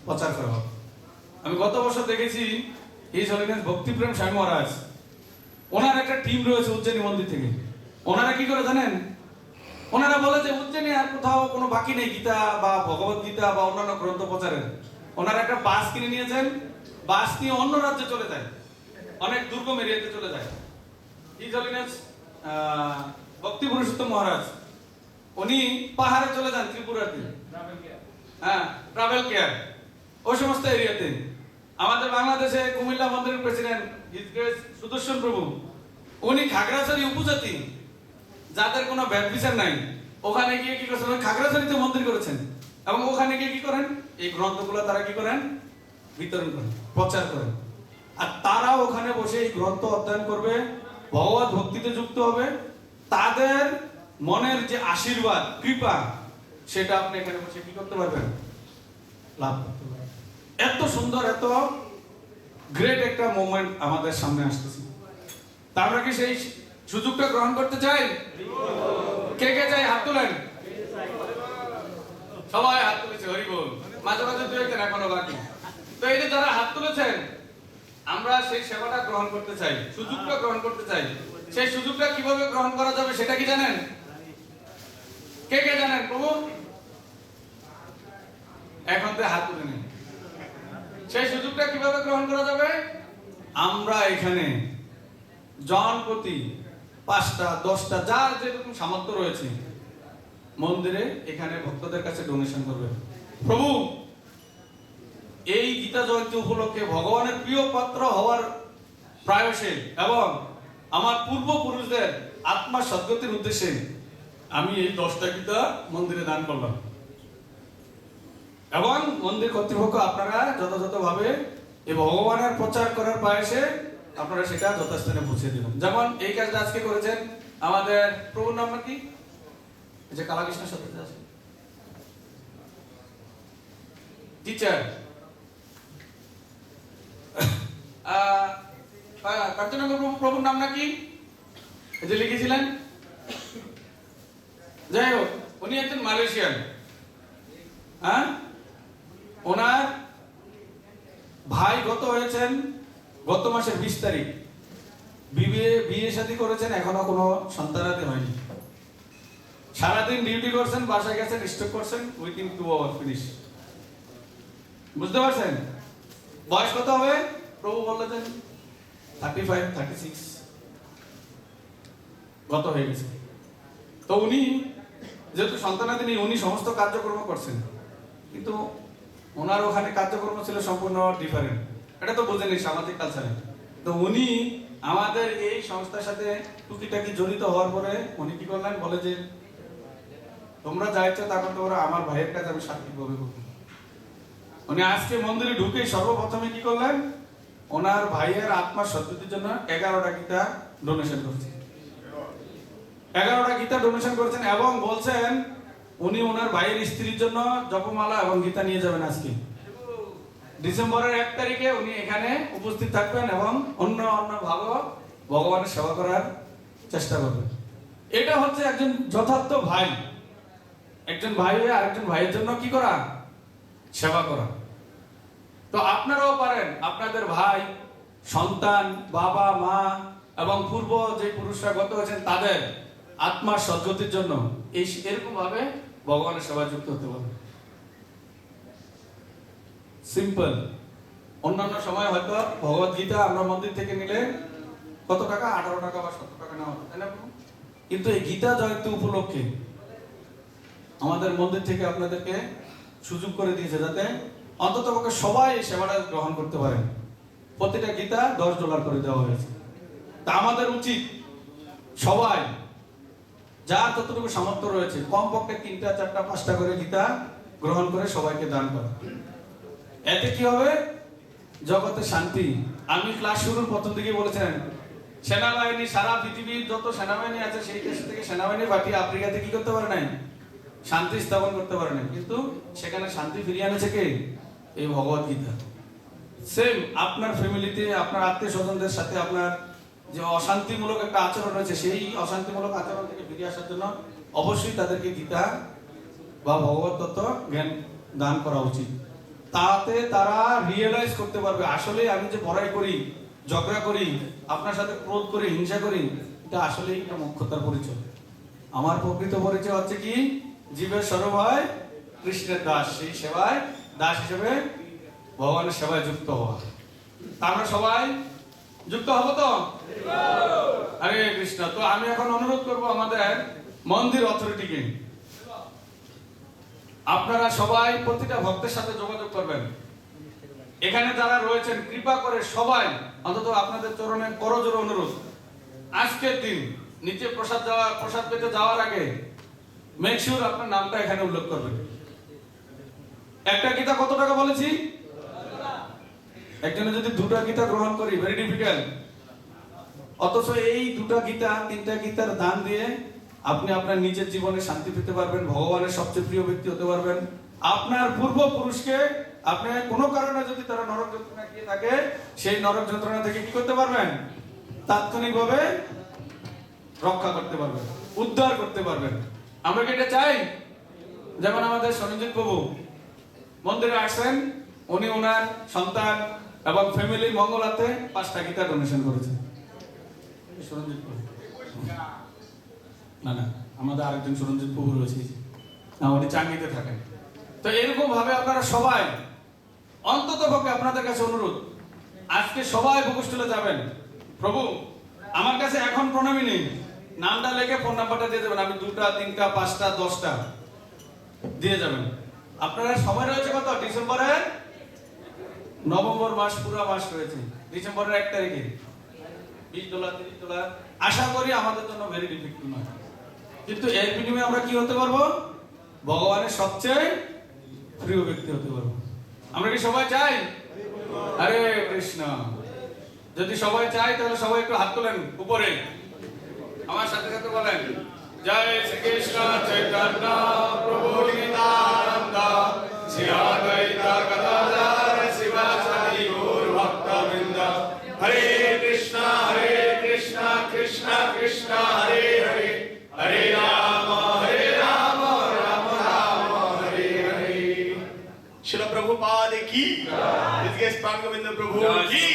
প্রচার করা হবে। আমি গত বছর দেখেছি হিজ হলিনেস ভক্তিপ্রেম স্বামী মহারাজ, ওনার একটা টিম রয়েছে উজ্জয়িনী মন্দির থেকে। ওনারা কি করে জানেন? ওনারা বলে যে উজ্জয়িনী আর কোথাও কোনো বাকি নেই গীতা বা ভগবত গীতা বা অন্যান্য গ্রন্থ প্রচারের। ওনারা একটা বাস কিনে নিয়েছেন, বাস নিয়ে অন্য রাজ্যে চলে যায়, অনেক দুর্গম এরিয়াতে চলে যায়। হিজ হলিনেস ভক্তি পুরুষোত্তম মহারাজ উনি পাহাড়ে চলে যান, ত্রিপুরাতে, হ্যাঁ ট্রাভেল কেয়ার, ওই সমস্ত এরিয়াতে। আমাদের বাংলাদেশে কুমিল্লা মন্দিরের প্রেসিডেন্ট হিজ গ্রেস সুদর্শন প্রভু, উনি খাগড়াছড়ি উপজাতি, যাদের কোনো ব্যাড বিচার নাই, ওখানে গিয়ে কি করেছেন? ওই খাগড়াছড়িতে মন্দির করেছেন, এবং ওখানে গিয়ে কি করেন? এই গ্রন্থগুলো তারা কি করেন? বিতরণ করেন, প্রচার করেন। আর তারা ওখানে বসে এই গ্রন্থ অধ্যয়ন করবে, ভগবত ভক্তিতে যুক্ত হবে। তাদের মনের যে আশীর্বাদ, কৃপা, সেটা আপনি এখানে বসে কি করতে পারবেন? লাভ করতে পারবেন। এত সুন্দর, এত গ্রেট একটা মোমেন্ট আমাদের সামনে আসতেছে। তা আমরা কি সেই সুযোগটা গ্রহণ করতে চাই? কে কে চাই? হাত তোলেন। সবাই হাত তুলেছে, হরি বল। মাঝে মাঝে দু একজন এখনো বাকি। তো এই যে যারা হাত তুলেছেন, আমরা সেই সেবাটা গ্রহণ করতে চাই, সুযোগটা গ্রহণ করতে চাই। সেই সুযোগটা কিভাবে গ্রহণ করা যাবে সেটা কি জানেন? কে কে জানেন? প্রভু এখন তো হাত তুলে নেই। সেই সুযোগটা কিভাবে গ্রহণ করা যাবে? আমরা এখানে জন প্রতি 5টা 10টা যার যেরকম সামর্থ্য রয়েছে মন্দিরে এখানে ভক্তদের কাছে ডোনেশন করবে। প্রভু এই গীতা জয়ন্তী উপলক্ষে ভগবানের প্রিয় পাত্র হওয়ার প্রায়সে এবং আমার পূর্বপুরুষদের আত্মা সদ্গতির উদ্দেশ্যে আমি এই 10টা গীতা মন্দিরে দান করলাম, এবং মন্দির কর্তৃপক্ষ আপনারা যথাযথভাবে এই ভগবানের প্রচার করার প্রয়াসে আপনারা সেটা যথাস্থানে পৌঁছে দিবেন। যেমন এই কাজটা আজকে করেছেন আমাদের প্রভুর নাম কি, যে কালাকৃষ্ণের সাথে আছে টিচার কার্যনগর প্রভুর নাম নাকি এই যে লিখেছিলেন? যাই হোক, উনি একজন মালয়েশিয়ান। হ্যাঁ, ওনার ভাই গত হয়েছেন গত মাসের 20 তারিখ। বিয়ে শাদী করেছেন, এখনো কোনো সন্তানাদি হয়নি। সারাদিন ডিউটি করছেন, বাসায় গেছেন, স্টক করছেন, উইদিন 2 আওয়ার ফিনিশ। বুঝতে পারছেন? বয়স কত হবে? প্রভু বললেন 35 36 গত হয়ে গেছে। তো উনি যেহেতু সন্তানাদি নেই, উনি সমস্ত কার্যক্রম করছেন, কিন্তু ওনার ওখানে কার্যক্রম ছিল সম্পূর্ণ ডিফারেন্ট। এটা তো বোঝেনি সামাজিক কালচারে। তো উনি আমাদের এই সংস্থার সাথে টুকিটাকি জড়িত হওয়ার পরে উনি কি করলেন? বলে যে তোমরা যা ইচ্ছা তা করতে পারো, আমার ভাইয়ের কাছে আমি সার্বিকভাবে করব। উনি আজকে মন্দিরে ঢুকে সর্বপ্রথমে কি করলেন? ওনার ভাইয়ের আত্মার সদ্গতির জন্য 11টা গীতা ডোনেশন করেছেন। 11টা গীতা ডোনেশন করেছেন এবং বলছেন উনি ওনার ভাইয়ের স্ত্রীর জন্য জপমালা এবং গীতা নিয়ে যাবেন। আজকে ডিসেম্বরের 1 তারিখে উনি এখানে উপস্থিত থাকবেন এবং অন্য ভাবে ভগবানের সেবা করার চেষ্টা করবেন। এটা হচ্ছে একজন যথার্থ ভাই। একজন ভাই হয়ে আরেকজন ভাইয়ের জন্য কি করা? সেবা করা। তো আপনারাও পারেন আপনাদের ভাই, সন্তান, বাবা, মা এবং পূর্ব যে পুরুষরা গত হয়েছেন তাদের আত্মার সদ্গতির জন্য এরকম ভাবে ভগবানের সেবায় যুক্ত হতে পারবে। সিম্পল। অন্যান্য সময় হয়তো ভগবত গীতা আমরা মন্দির থেকে নিলে কত টাকা? 18 টাকা বা 17 টাকা নেওয়া হতো, তাই না? কিন্তু এই গীতা জয়ন্তী উপলক্ষে আমাদের মন্দির থেকে আপনাদেরকে সুযোগ করে দিয়েছে যাতে অন্ততপক্ষে সবাই এই সেবাটা গ্রহণ করতে পারেন। প্রতিটা গীতা $10 করে দেওয়া হয়েছে। তা আমাদের উচিত সবাই যার যতটুকু সামর্থ্য রয়েছে কমপক্ষে 3টা 4টা 5টা করে গীতা গ্রহণ করে সবাইকে দান করা। এতে কি হবে? জগতে শান্তি। আমি ক্লাস শুরুর প্রথম দিকে বলেছেন সেনাবাহিনী, সারা পৃথিবীর যত সেনাবাহিনী আছে সেই দেশ থেকে সেনাবাহিনী পাঠিয়ে আফ্রিকাতে কি করতে পারে নাই? শান্তি স্থাপন করতে পারে নাই। কিন্তু সেখানে শান্তি ফিরিয়ে আনেছে কে? এই ভগবত গীতা। সেম আপনার ফ্যামিলিতে, আপনার আত্মীয় স্বজনদের সাথে আপনার যে অশান্তিমূলক একটা আচরণ রয়েছে, সেই অশান্তিমূলক আচরণ থেকে ফিরে আসার জন্য অবশ্যই তাদেরকে গীতা বা ভগবত তত্ত্ব জ্ঞান দান করা উচিত। তাতে তারা রিয়েলাইজ করতে পারবে আসলে আমি যে বড়াই করি, ঝগড়া করি, আপনার সাথে ক্রোধ করি, হিংসা করি, এটা আসলেই একটা মুখ্যতার পরিচয়। আমার প্রকৃত পরিচয় হচ্ছে কি, জীবের স্বরূপ হয় কৃষ্ণের দাস, সেই সেবায় দাস হিসেবে ভগবানের সেবায় যুক্ত হওয়া। তা আমরা সবাই যুক্ত হব তো? হরে কৃষ্ণ। তো আমি এখন অনুরোধ করব আমাদের মন্দির অথরিটিকে, আপনারা সবাই প্রতিটা ভক্তের সাথে যোগাযোগ করবেন। এখানে যারা রয়েছেন কৃপা করে সবাই অন্তত আপনাদের চরণে করজোড়ে অনুরোধ, আজকের দিন নিচে প্রসাদ পেতে যাওয়ার আগে মেক শিওর আপনার নামটা এখানে উল্লেখ করবেন। একটা গীতা কত টাকা বলেছি? একজনে যদি দুটা গীতা গ্রহণ করি, ভেরি ডিফিকাল্ট। অথচ এই দুটা গীতা, তিনটা গীতার দান দিয়ে আপনি আপনার নিজের জীবনে শান্তি পেতে পারবেন, ভগবানের সবচেয়ে প্রিয় ব্যক্তি হতে পারবেন। আপনার পূর্বপুরুষকে আপনি কোনো কারণে যদি তারা নরক যন্ত্রণা গিয়ে থাকে, সেই নরক যন্ত্রণা থেকে কি করতে পারবেন? তাৎক্ষণিকভাবে রক্ষা করতে পারবেন, উদ্ধার করতে পারবেন। আমরা কি এটা চাই? যেমন আমাদের সরঞ্জিত প্রভু মন্দিরে আসছেন, উনি ওনার সন্তান এবং ফ্যামিলির মঙ্গলার্থে 5টা গীতা ডোনেশন করেছেন। সরঞ্জিত প্রভু না, আমাদের আরেকজন সরঞ্জিত প্রভু রয়েছে, উনি চাঙ্গিতে থাকেন। তো এরকম ভাবে আপনারা সবাই, অন্তত পক্ষে আপনাদের কাছে অনুরোধ, আজকে সবাই বকুস্থলে যাবেন। প্রভু আমার কাছে এখন প্রণামী নেই, নামটা লিখে ফোন নাম্বারটা দিয়ে দেবেন, আমি 2টা 3টা 5টা 10টা দিয়ে যাবেন। আপনারা সময় রয়েছে কত? ডিসেম্বরের নভেম্বর মাস, পুরো মাস রয়েছে। ডিসেম্বরের 1 তারিখে $20 $30 আশা করি আমাদের জন্য ভেরি ডিফিকাল্ট নয়, কিন্তু এর বিনিময়ে আমরা কি হতে পারবো? ভগবানের সবচেয়ে প্রিয় ব্যক্তি হতে পারবো। আমরা কি সবাই চাই? হরে কৃষ্ণ। যদি সবাই চাই তাহলে সবাই একটু হাত তোলেন উপরে, আমার সাথে সাথে বলেন, জয় শ্রীকৃষ্ণ চৈতন্য প্রভু নিত্যানন্দ, শ্রী অদ্বৈত গদাধর শিবাসাদি গৌর ভক্তবৃন্দ। হরে কৃষ্ণ কৃষ্ণ কৃষ্ণ হরে হরে, হরে রাম রাম রাম হরে হরে। শিল প্রভুপাদ কি, প্রাণ গোবিন্দ প্রভু কি।